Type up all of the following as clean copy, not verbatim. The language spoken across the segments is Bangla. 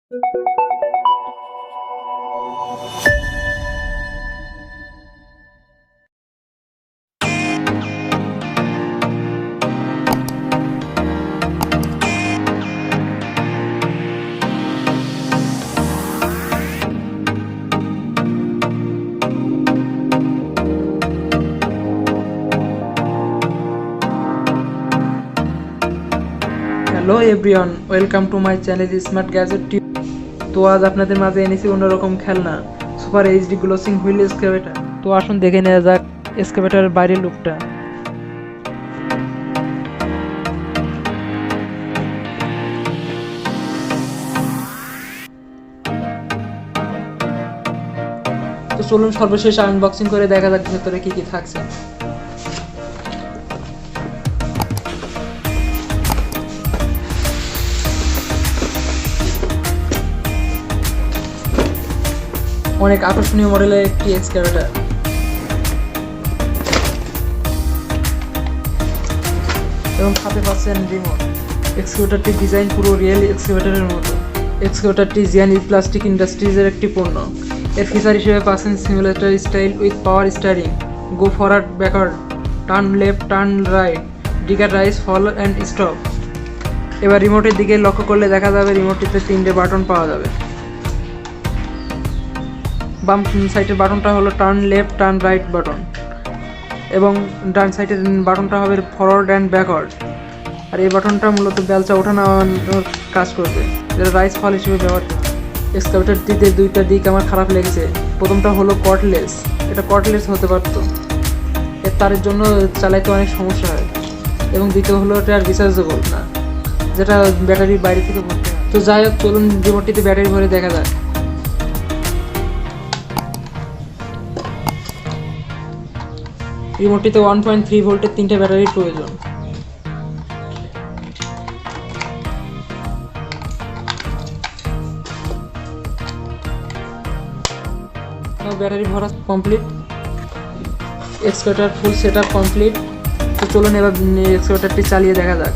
Hello everyone, welcome to my channel smart gadget. তো আজ আপনাদের মাঝে এনেছি অন্যরকম খেলনা, সুপার এইচডি গ্লোসিং হুইল এক্সকাভেটর। তো আসুন দেখে নেওয়া যাক এক্সকাভেটরের বাইরের লুকটা। তো চলুন সর্বশেষ আনবক্সিং করে দেখা যাক ভেতরে কি কি থাকছে। অনেক আকর্ষণীয় মডেলের একটি এক্সকাভেটর। এবং সাথে পাচ্ছেন রিমোট। এক্সকাভেটরটির ডিজাইন পুরো রিয়েল এক্সকাভেটরের মতো। এক্সকাভেটরটি জিয়ান প্লাস্টিক ইন্ডাস্ট্রিজের একটি পণ্য। এর ফিচার হিসেবে পাচ্ছেন simulator style with power steering, go forward backward, turn left, turn right, digger raise, fall and stop. এবার রিমোটের দিকে লক্ষ্য করলে দেখা যাবে রিমোটটিতে 3টে বাটন পাওয়া যাবে। বাম সাইডের বাটনটা হলো turn left, turn right button, এবং ডান সাইডের বাটনটা হবে ফরওয়ার্ড অ্যান্ড ব্যাকওয়ার্ড। আর এই বাটনটা মূলত বেলচা ওঠানোর কাজ করবে, যেটা রাইস ফল হিসেবে ব্যবহার করে। এক্সকাভেটরটিতে 2টা দিক আমার খারাপ লেগেছে। প্রথমটা হলো কর্ডলেস, এটা কর্ডলেস হতে পারতো, এর তারের জন্য চালাইতে অনেক সমস্যা হয়। এবং দ্বিতীয় হলো এটা আর রিচার্জেবল না, যেটা ব্যাটারির বাইরে থেকে ভরতে হয়। তো যাই হোক, চলুন রিমোটটিতে ব্যাটারি ভরে দেখা যায়। রিমোটটিতে 1.3 ভোল্টের 3টে ব্যাটারির প্রয়োজন। ব্যাটারি ভরা complete, excavator full setup complete. তো চলুন এবার এক্সকাভেটরটি চালিয়ে দেখা যাক।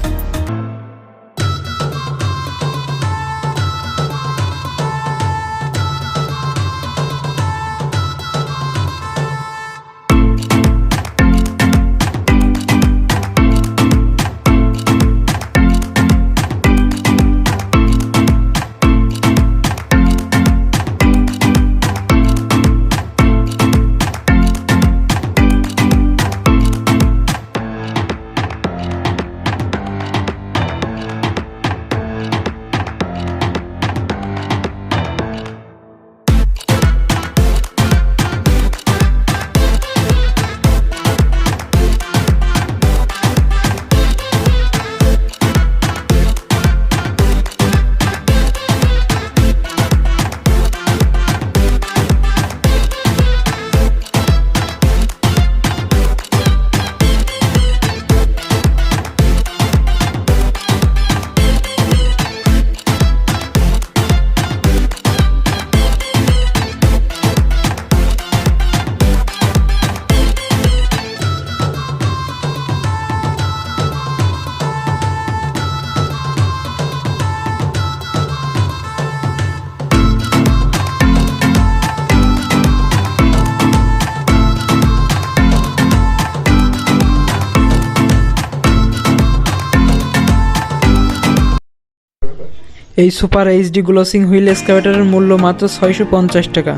এই সুপার এইচডি গ্লোসিং হুইল এক্সকাভেটরের মূল্য মাত্র 650 টাকা।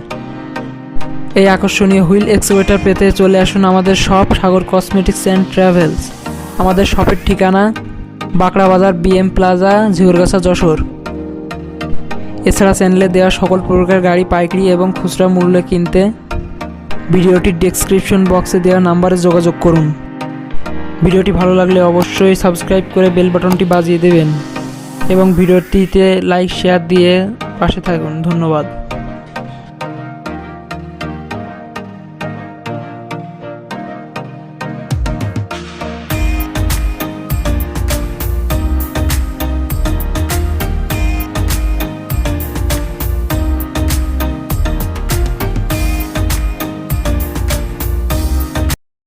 এই আকর্ষণীয় হুইল এক্সকাভেটর পেতে চলে আসুন আমাদের shop Sagar cosmetics and travels. আমাদের শপের ঠিকানা বাঁকড়া বাজার, বিএম প্লাজা, ঝিউরগাছা, যশোর। এছাড়া চ্যানেলে দেওয়া সকল প্রকার গাড়ি পাইকারি এবং খুচরা মূল্যে কিনতে ভিডিওটির ডেসক্রিপশন বক্সে দেওয়া নাম্বারে যোগাযোগ করুন। ভিডিওটি ভালো লাগলে অবশ্যই সাবস্ক্রাইব করে বেল বাটনটি বাজিয়ে দেবেন এবং ভিডিওটিতে লাইক শেয়ার দিয়ে পাশে থাকুন। ধন্যবাদ।